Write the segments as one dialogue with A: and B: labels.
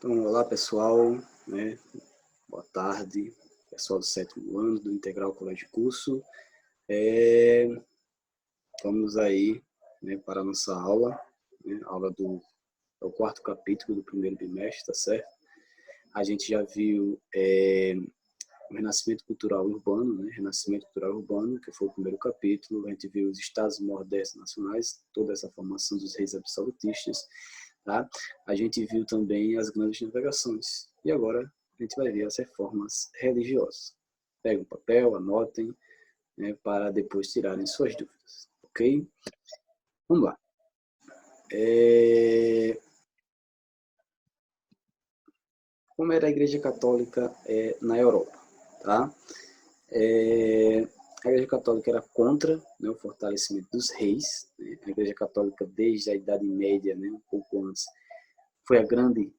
A: Então, olá pessoal, né? Boa tarde, pessoal do 7º ano do Integral Colégio de Curso. Vamos aí, né, para a nossa aula, né, aula do 4º capítulo do 1º bimestre, tá certo? A gente já viu o Renascimento Cultural Urbano, né? Renascimento Cultural Urbano, que foi o 1º capítulo. A gente viu os estados modernos nacionais, toda essa formação dos reis absolutistas, tá? A gente viu também as grandes navegações. E agora a gente vai ver as reformas religiosas. Peguem um papel, anotem, né, para depois tirarem suas dúvidas, ok? Vamos lá. Como era a Igreja Católica na Europa, tá? A Igreja Católica era contra, né, o fortalecimento dos reis. Né? A Igreja Católica, desde a Idade Média, né, um pouco antes, foi a grande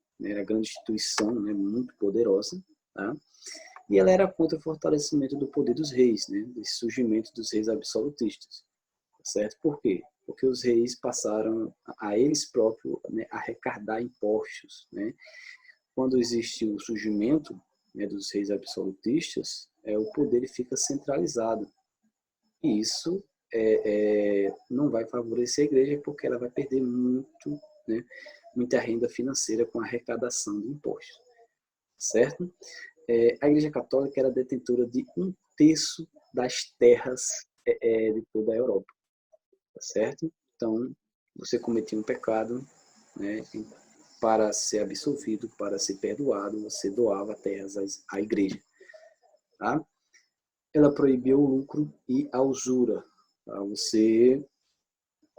A: instituição, né, muito poderosa, tá? E ela era contra o fortalecimento do poder dos reis, né, esse surgimento dos reis absolutistas, certo? Por quê? Porque os reis passaram a eles próprios, né, arrecadar impostos, né? Quando existe o surgimento, né, dos reis absolutistas, o poder fica centralizado. E isso não vai favorecer a igreja porque ela vai perder muito, né, muita renda financeira com a arrecadação de impostos, certo? A Igreja Católica era detentora de 1/3 das terras de toda a Europa, certo? Então, você cometia um pecado, né, para ser absolvido, para ser perdoado, você doava terras à igreja, tá? Ela proibiu o lucro e a usura. Tá? Você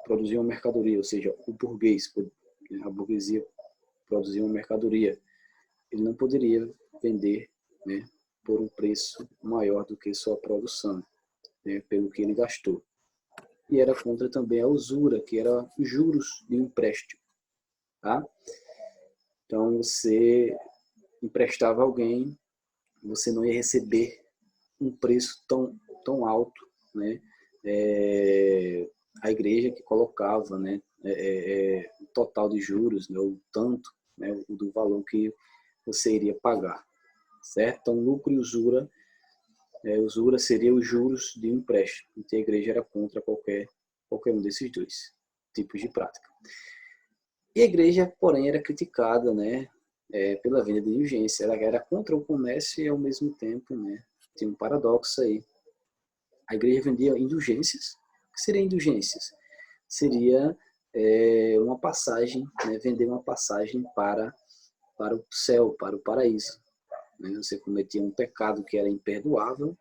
A: produzia uma mercadoria, ou seja, o burguês, a burguesia produzia uma mercadoria, ele não poderia vender, né, por um preço maior do que sua produção, né, pelo que ele gastou. E era contra também a usura, que era juros de um empréstimo. Tá? Então, você emprestava a alguém, você não ia receber um preço tão alto, né? A igreja que colocava, né, o total de juros, né, o tanto, né, do valor que você iria pagar, certo? Então, lucro e usura, usura seria os juros de um empréstimo. Então, a igreja era contra qualquer um desses dois tipos de prática. E a igreja, porém, era criticada, né, pela venda de indulgência. Ela era contra o comércio e, ao mesmo tempo, né, tinha um paradoxo aí. A igreja vendia indulgências. O que seria indulgências? Seria uma passagem, né, vender uma passagem para o céu, para o paraíso. Né? Você cometia um pecado que era imperdoável,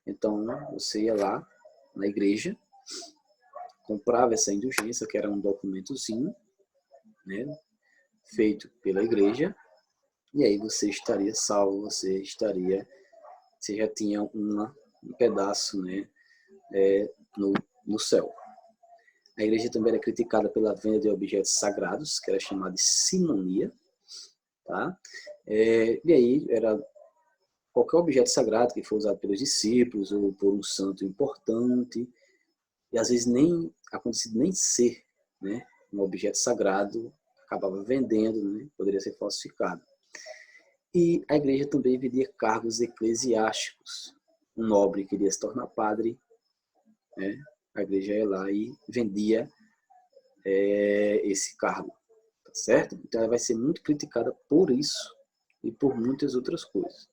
A: então você ia lá na igreja, comprava essa indulgência, que era um documentozinho, né, feito pela igreja, e aí você estaria salvo, você já tinha um pedaço, né, no céu. A igreja também era criticada pela venda de objetos sagrados, que era chamada de simonia, tá? E aí era qualquer objeto sagrado que for usado pelos discípulos ou por um santo importante, e às vezes nem acontecido nem ser, né, um objeto sagrado, acabava vendendo, né, poderia ser falsificado. E a igreja também vendia cargos eclesiásticos. Um nobre queria se tornar padre, né, a igreja ia lá e vendia esse cargo, tá certo? Então ela vai ser muito criticada por isso e por muitas outras coisas.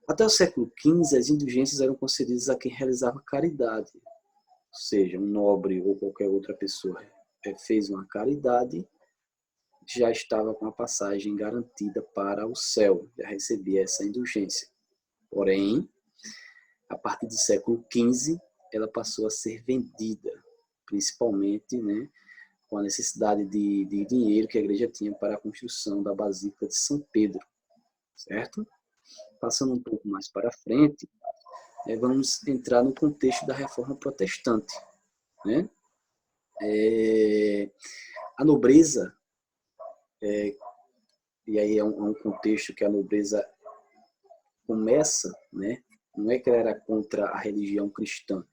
A: Até o século XV, as indulgências eram concedidas a quem realizava caridade, ou seja, um nobre ou qualquer outra pessoa fez uma caridade, já estava com a passagem garantida para o céu, já recebia essa indulgência. Porém, a partir do século XV, ela passou a ser vendida, principalmente, né, com a necessidade de dinheiro que a igreja tinha para a construção da Basílica de São Pedro, certo? Passando um pouco mais para frente, vamos entrar no contexto da Reforma Protestante, né? A nobreza, e aí é um contexto que a nobreza começa, né? Não é que ela era contra a religião cristã,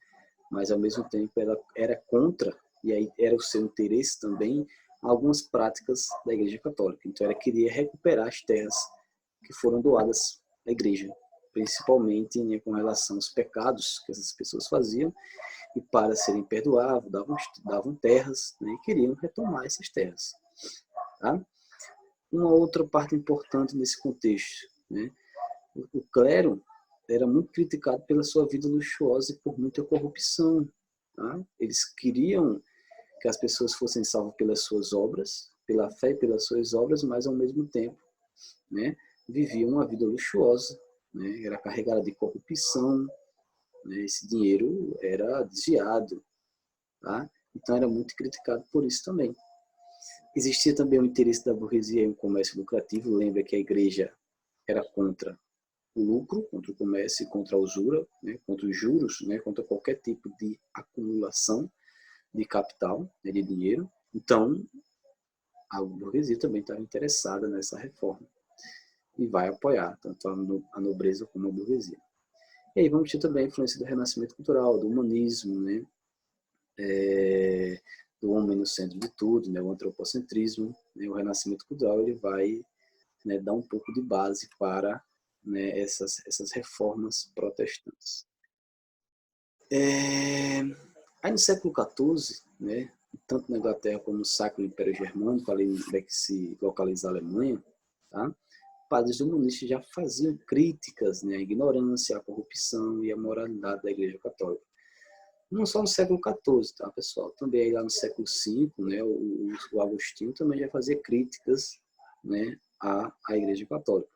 A: mas ao mesmo tempo ela era contra, e aí era o seu interesse também, algumas práticas da Igreja Católica. Então, ela queria recuperar as terras que foram doadas à Igreja, principalmente, né, com relação aos pecados que essas pessoas faziam, e para serem perdoados, davam terras, né, e queriam retomar essas terras. Tá? Uma outra parte importante nesse contexto, né, o clero era muito criticado pela sua vida luxuosa e por muita corrupção. Tá? Eles queriam que as pessoas fossem salvas pelas suas obras, pela fé e pelas suas obras, mas ao mesmo tempo, né, viviam uma vida luxuosa, né, era carregada de corrupção, né, esse dinheiro era desviado. Tá? Então era muito criticado por isso também. Existia também o interesse da burguesia em um comércio lucrativo. Lembra que a igreja era contra o lucro, contra o comércio e contra a usura, né, contra os juros, né, contra qualquer tipo de acumulação de capital, né, de dinheiro. Então, a burguesia também estava interessada nessa reforma e vai apoiar tanto a nobreza como a burguesia. E aí vamos ter também a influência do renascimento cultural, do humanismo, né, do homem no centro de tudo, né, o antropocentrismo, né, o renascimento cultural ele vai, né, dar um pouco de base para, né, essas reformas protestantes. Aí no século XIV, né, tanto na Inglaterra como no Sacro Império Germânico, ali onde é que se localiza a Alemanha, tá? Padres humanistas já faziam críticas, né, à ignorância, à corrupção e à moralidade da Igreja Católica. Não só no século XIV, tá, pessoal? Também lá no século V, né, o Agostinho também já fazia críticas, né, à Igreja Católica.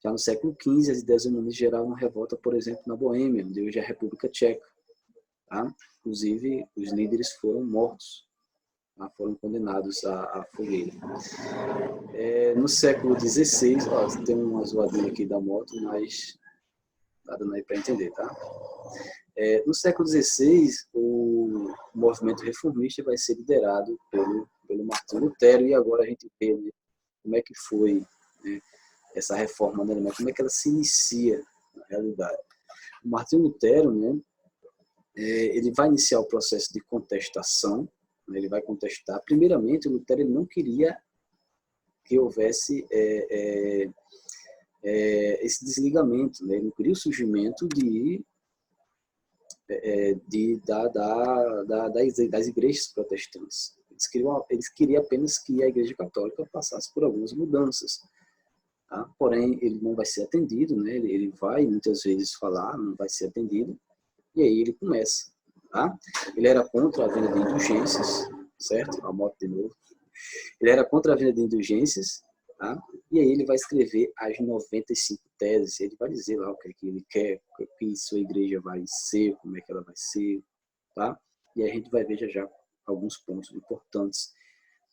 A: Já no século XV, as ideias humanistas geravam revolta, por exemplo, na Boêmia, onde hoje é a República Tcheca. Tá? Inclusive, os líderes foram mortos, tá? Foram condenados à fogueira. No século XVI, ó, tem uma zoadinha aqui da moto, mas tá dando aí para entender, tá? No século XVI, o movimento reformista vai ser liderado pelo Martinho Lutero, e agora a gente vê, né, como é que foi, né, essa reforma na Alemanha, como é que ela se inicia na realidade. O Martinho Lutero, né, ele vai iniciar o processo de contestação, né, ele vai contestar. Primeiramente, o Lutero ele não queria que houvesse esse desligamento, né, ele não queria o surgimento das igrejas protestantes. Eles queriam apenas que a Igreja Católica passasse por algumas mudanças. Tá? Porém, ele não vai ser atendido, né? Ele vai muitas vezes falar, não vai ser atendido, e aí ele começa. Tá? Ele era contra a venda de indulgências, certo? A moto de novo. Ele era contra a venda de indulgências, tá? E aí ele vai escrever as 95 teses, ele vai dizer lá o que é que ele quer, o que sua igreja vai ser, como é que ela vai ser, tá? E aí a gente vai ver já alguns pontos importantes,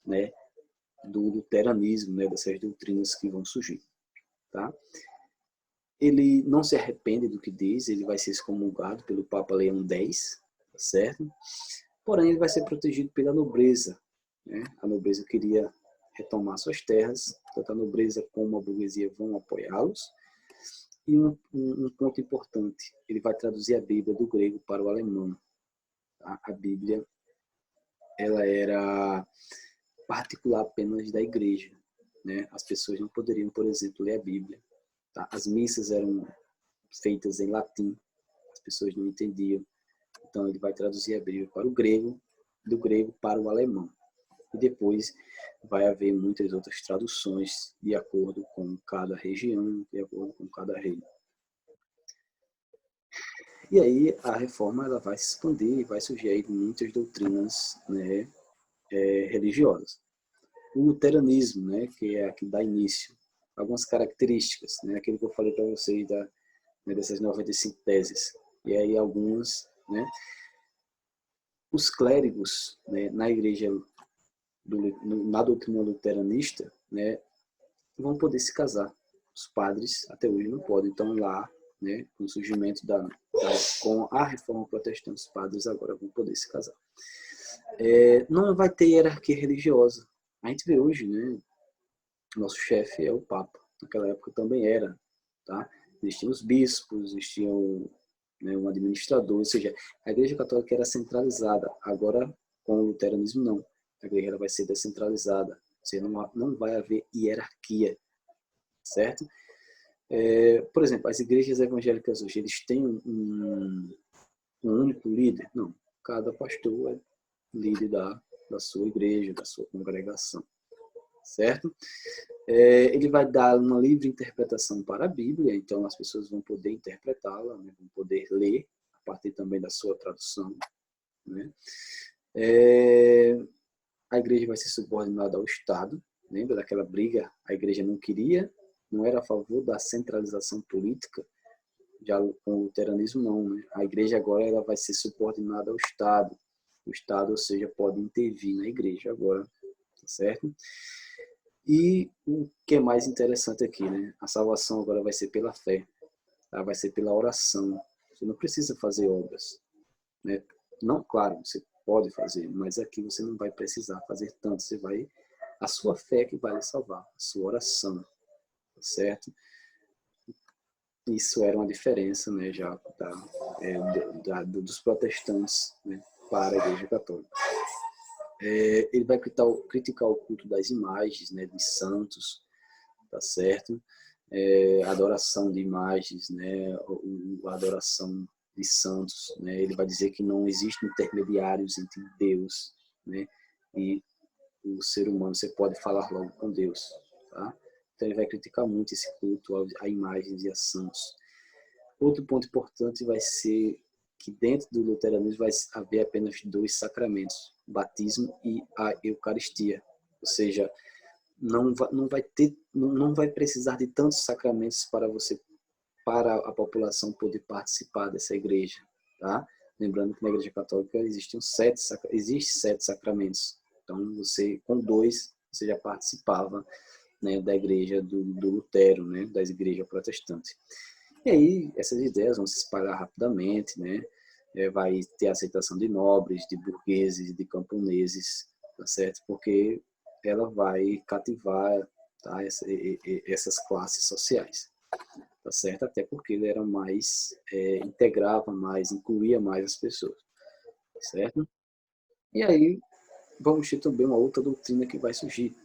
A: né, do luteranismo, né, dessas doutrinas que vão surgir, tá? Ele não se arrepende do que diz, ele vai ser excomungado pelo Papa Leão X, tá certo? Porém, ele vai ser protegido pela nobreza, né? A nobreza queria retomar suas terras, tanto a nobreza como a burguesia vão apoiá-los. E um ponto importante, ele vai traduzir a Bíblia do grego para o alemão. Tá? A Bíblia ela era particular apenas da igreja, né? As pessoas não poderiam, por exemplo, ler a Bíblia. Tá? As missas eram feitas em latim, as pessoas não entendiam. Então ele vai traduzir a Bíblia para o grego, do grego para o alemão. E depois vai haver muitas outras traduções de acordo com cada região, de acordo com cada reino. E aí a reforma ela vai se expandir e vai surgir aí muitas doutrinas, né, religiosas. O luteranismo, né, que é a que dá início, algumas características, né, aquilo que eu falei para vocês né, dessas 95 teses. E aí algumas, né, os clérigos, né, na igreja na doutrina luteranista, né, vão poder se casar. Os padres até hoje não podem. Então lá, né, com o surgimento com a reforma protestante, os padres agora vão poder se casar. Não vai ter hierarquia religiosa. A gente vê hoje, né, nosso chefe é o Papa. Naquela época também era, tá? Existiam os bispos, existiam, né, um administrador, ou seja, a Igreja Católica era centralizada. Agora, com o luteranismo, não. A igreja ela vai ser descentralizada. Você não vai haver hierarquia, certo? Por exemplo, as igrejas evangélicas hoje, eles têm um único líder? Não. Cada pastor é líder da sua igreja, da sua congregação, certo? Ele vai dar uma livre interpretação para a Bíblia, então as pessoas vão poder interpretá-la, né? Vão poder ler a partir também da sua tradução, né? A igreja vai ser subordinada ao Estado. Lembra daquela briga? A igreja não era a favor da centralização política. Já com o luteranismo não, né? A igreja agora ela vai ser subordinada ao Estado. O Estado, ou seja, pode intervir na igreja agora, tá certo? E o que é mais interessante aqui, né? A salvação agora vai ser pela fé, tá? Vai ser pela oração. Você não precisa fazer obras, né? Não, claro, você pode fazer, mas aqui você não vai precisar fazer tanto. A sua fé que vai lhe salvar, a sua oração, tá certo? Isso era uma diferença, né, já dos protestantes, né, para a Igreja Católica. Ele vai criticar o culto das imagens, né, de santos, tá certo? A adoração de imagens, né, a adoração de santos, né? Ele vai dizer que não existem intermediários entre Deus, né, e o ser humano. Você pode falar logo com Deus, tá? Então ele vai criticar muito esse culto a imagens e a santos. Outro ponto importante vai ser que dentro do luteranismo vai haver apenas 2 sacramentos, o batismo e a Eucaristia. Ou seja, não vai precisar de tantos sacramentos para a população poder participar dessa igreja, tá? Lembrando que na Igreja Católica existem 7 sacramentos. Então, com 2, você já participava, né, da igreja do Lutero, né, das igrejas protestantes. E aí, essas ideias vão se espalhar rapidamente, né? Vai ter aceitação de nobres, de burgueses, de camponeses, tá certo? Porque ela vai cativar, tá, essas classes sociais, tá certo? Até porque ele era mais, integrava mais, incluía mais as pessoas, tá certo? E aí, vamos ter também uma outra doutrina que vai surgir,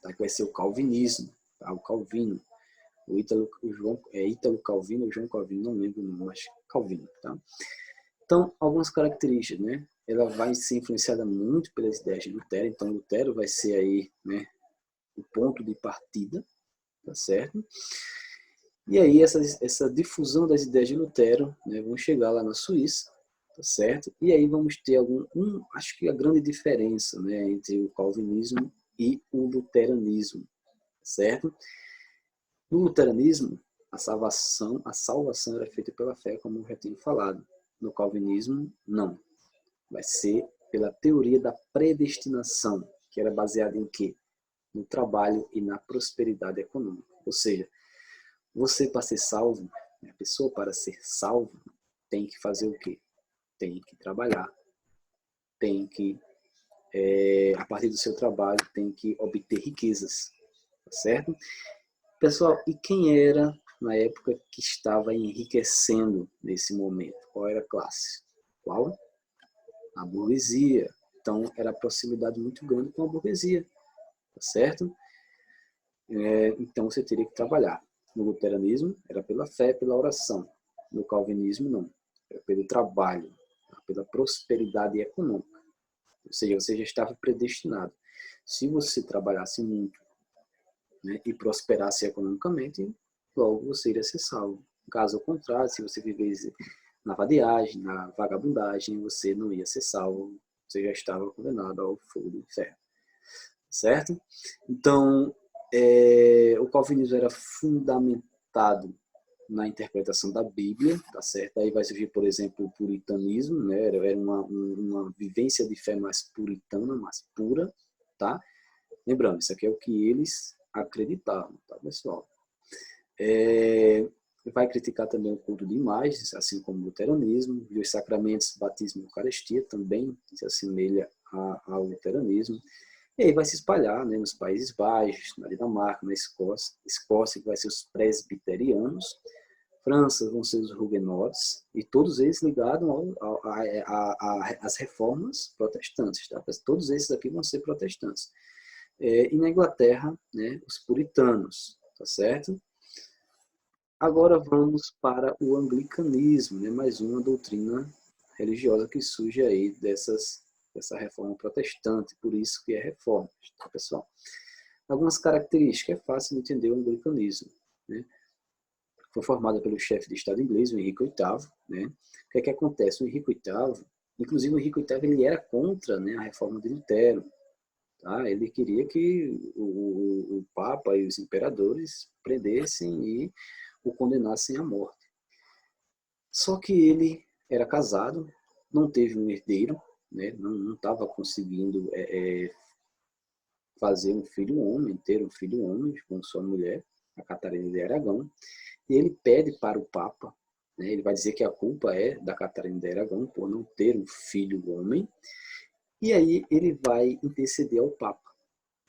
A: tá? Que vai ser o calvinismo, tá? O Calvino. Ítalo Calvino ou João Calvino, não lembro o nome, mas Calvino, tá? Então, algumas características, né? Ela vai ser influenciada muito pelas ideias de Lutero, então Lutero vai ser aí, né, o ponto de partida, tá certo? E aí essa difusão das ideias de Lutero, né, vão chegar lá na Suíça, tá certo? E aí vamos ter acho que a grande diferença, né, entre o calvinismo e o luteranismo, certo? No luteranismo, a salvação era feita pela fé, como eu já tinha falado. No calvinismo, não. Vai ser pela teoria da predestinação, que era baseada em quê? No trabalho e na prosperidade econômica. Ou seja, você para ser salvo, a pessoa para ser salvo, tem que fazer o quê? Tem que trabalhar, tem que, a partir do seu trabalho, tem que obter riquezas, tá certo? Pessoal, e quem era na época que estava enriquecendo nesse momento? Qual era a classe? Qual? A burguesia. Então, era a proximidade muito grande com a burguesia, tá certo? Então, você teria que trabalhar. No luteranismo, era pela fé, pela oração. No calvinismo, não. Era pelo trabalho, pela prosperidade econômica. Ou seja, você já estava predestinado. Se você trabalhasse muito, né, e prosperasse economicamente, logo você iria ser salvo. Caso contrário, se você vivesse na vadiagem, na vagabundagem, você não ia ser salvo, você já estava condenado ao fogo do inferno. Certo? Então, o calvinismo era fundamentado na interpretação da Bíblia, tá certo? Aí vai surgir, por exemplo, o puritanismo, né? Era uma vivência de fé mais puritana, mais pura, tá? Lembrando, isso aqui é o que eles acreditavam, tá, pessoal? Vai criticar também o culto de imagens, assim como o luteranismo, e os sacramentos, batismo e eucaristia também se assemelha ao luteranismo. E aí vai se espalhar, né, nos Países Baixos, na Dinamarca, na Escócia, que vai ser os presbiterianos, França vão ser os huguenotes, e todos eles ligados às reformas protestantes. Tá? Todos esses aqui vão ser protestantes. E na Inglaterra, né, os puritanos, tá certo? Agora vamos para o anglicanismo, né, mais uma doutrina religiosa que surge aí dessa reforma protestante, por isso que é reforma, tá, pessoal? Algumas características, é fácil de entender o anglicanismo, né? Foi formada pelo chefe de Estado inglês, o Henrique VIII, né? O que é que acontece? O Henrique VIII, inclusive o Henrique VIII, ele era contra, né, a reforma de Lutero, tá? Ele queria que o Papa e os imperadores prendessem e o condenassem à morte. Só que ele era casado, não teve um herdeiro, né? Não estava conseguindo fazer um filho homem, ter um filho homem com sua mulher, a Catarina de Aragão, e ele pede para o Papa, né? Ele vai dizer que a culpa é da Catarina de Aragão por não ter um filho homem, e aí ele vai interceder ao Papa.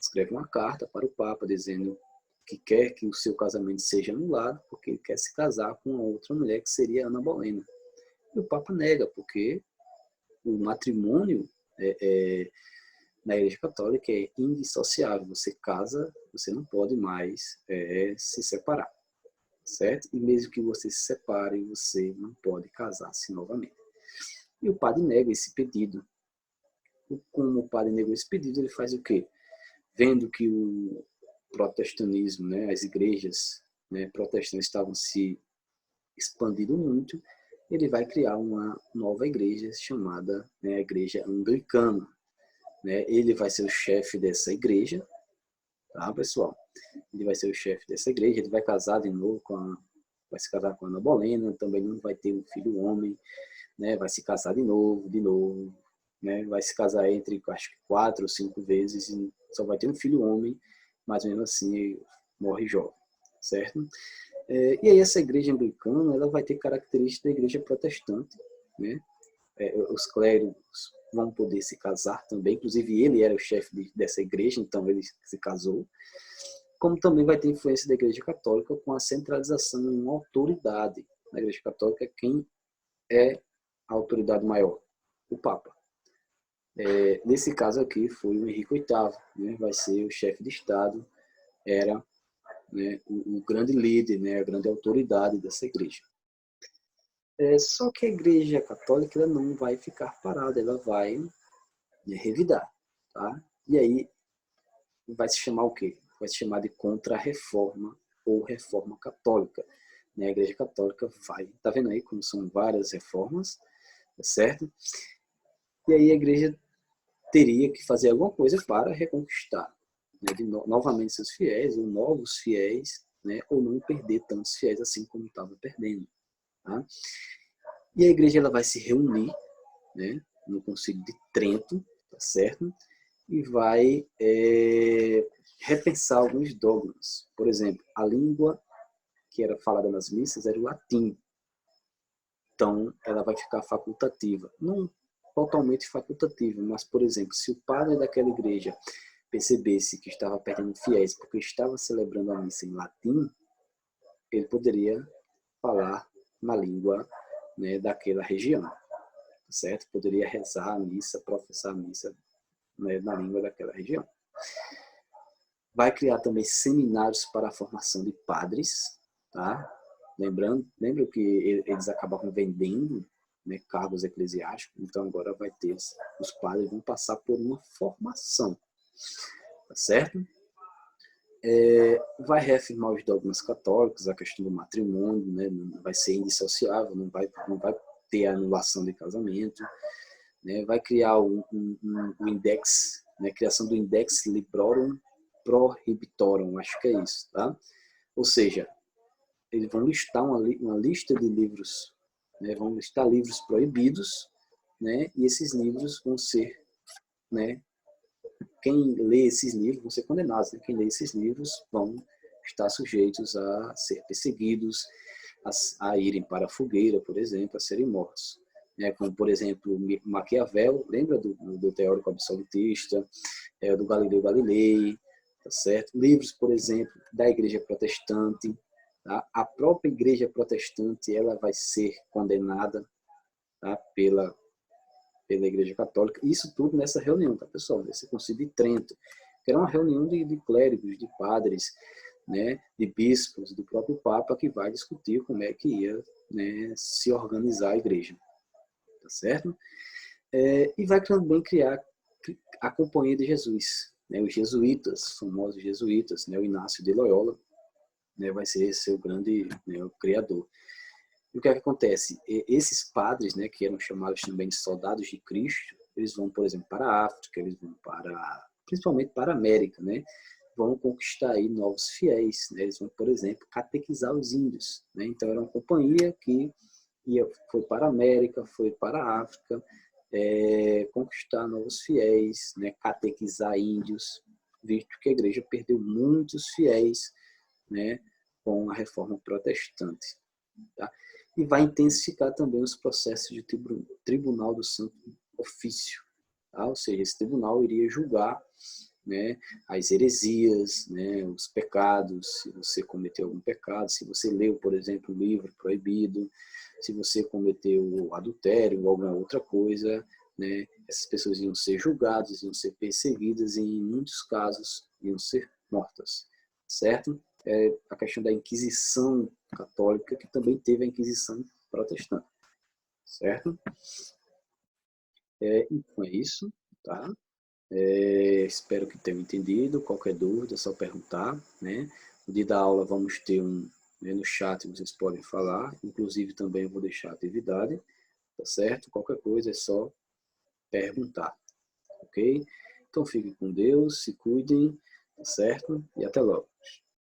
A: Escreve uma carta para o Papa dizendo que quer que o seu casamento seja anulado porque ele quer se casar com uma outra mulher que seria Ana Bolena. E o Papa nega, porque o matrimônio na Igreja Católica é indissociável. Você casa, você não pode mais se separar, certo? E mesmo que você se separe, você não pode casar-se novamente. E o padre nega esse pedido. Como o padre negou esse pedido, ele faz o quê? Vendo que o protestantismo, né, as igrejas, né, protestantes estavam se expandindo muito, ele vai criar uma nova igreja chamada, né, a Igreja Anglicana. Né? Ele vai ser o chefe dessa igreja, tá, pessoal? Ele vai ser o chefe dessa igreja, ele vai casar de novo vai se casar com a Ana Bolena, também não vai ter um filho homem, né? Vai se casar de novo, né? Vai se casar entre, acho que 4 ou 5 vezes e só vai ter um filho homem, mas mesmo assim morre jovem, certo? E aí essa igreja anglicana, ela vai ter características da igreja protestante, né? Os clérigos vão poder se casar também, inclusive ele era o chefe dessa igreja, então ele se casou, como também vai ter influência da igreja católica com a centralização em uma autoridade. Na igreja católica, quem é a autoridade maior? O Papa. Nesse caso aqui foi o Henrique VIII, né? Vai ser o chefe de Estado, era, né, o grande líder, né, a grande autoridade dessa igreja. Só que a igreja católica ela não vai ficar parada, ela vai, né, revidar. Tá? E aí vai se chamar o quê? Vai se chamar de contra-reforma ou reforma católica. Né? A igreja católica vai, tá vendo aí como são várias reformas, tá certo? E aí a igreja teria que fazer alguma coisa para reconquistar, né, novamente seus fiéis, ou novos fiéis, né, ou não perder tantos fiéis assim como estava perdendo. Tá? E a igreja ela vai se reunir, né, no Concílio de Trento, tá certo? E vai repensar alguns dogmas. Por exemplo, a língua que era falada nas missas era o latim. Então, ela vai ficar facultativa. Não totalmente facultativa, mas, por exemplo, se o padre daquela igreja percebesse que estava perdendo fiéis porque estava celebrando a missa em latim, ele poderia falar na língua, né, daquela região, certo? Poderia rezar a missa, professar a missa, né, na língua daquela região. Vai criar também seminários para a formação de padres, tá? Lembra que eles acabavam vendendo, né, cargos eclesiásticos, então agora vai ter, os padres vão passar por uma formação, tá certo? Vai reafirmar os dogmas católicos, a questão do matrimônio, né, não vai ser indissociável, não vai ter anulação de casamento, né, vai criar um index, né, criação do Index Librorum Prohibitorum, acho que é isso, tá? Ou seja, eles vão listar uma lista de livros, né, vão listar livros proibidos, né, e esses livros vão ser, né, quem lê esses livros vão ser condenados, né? Quem lê esses livros vão estar sujeitos a ser perseguidos, a irem para a fogueira, por exemplo, a serem mortos. Né? Como, por exemplo, Maquiavel, lembra do teórico absolutista, do Galileu Galilei, tá certo? Livros, por exemplo, da Igreja Protestante, tá? A própria igreja protestante, ela vai ser condenada, tá? pela igreja católica. Isso tudo nessa reunião, tá, pessoal? Nesse concílio de Trento, que era uma reunião de clérigos, de padres, né? De bispos, do próprio Papa, que vai discutir como é que ia, né, se organizar a igreja, tá certo? E vai também criar a Companhia de Jesus, né? Os jesuítas, os famosos jesuítas, né? O Inácio de Loyola, né? Vai ser esse o grande, né, o criador. E o que é que acontece? Esses padres, né, que eram chamados também de soldados de Cristo, eles vão, por exemplo, para a África, eles vão principalmente para a América, né? Vão conquistar aí novos fiéis, né? Eles vão, por exemplo, catequizar os índios, né? Então era uma companhia que foi para a América, foi para a África, conquistar novos fiéis, né? Catequizar índios, visto que a igreja perdeu muitos fiéis, né? Com a reforma protestante. Tá? E vai intensificar também os processos de tribunal do Santo Ofício. Tá? Ou seja, esse tribunal iria julgar, né, as heresias, né, os pecados, se você cometeu algum pecado, se você leu, por exemplo, um livro proibido, se você cometeu adultério ou alguma outra coisa, né, essas pessoas iam ser julgadas, iam ser perseguidas e, em muitos casos, iam ser mortas. Certo? A questão da Inquisição católica, que também teve a Inquisição protestante. Certo? Então é isso, tá? Espero que tenham entendido. Qualquer dúvida, é só perguntar, né? No dia da aula vamos ter né, no chat, vocês podem falar. Inclusive também eu vou deixar a atividade, tá certo? Qualquer coisa é só perguntar, ok? Então fiquem com Deus, se cuidem, tá certo? E até logo.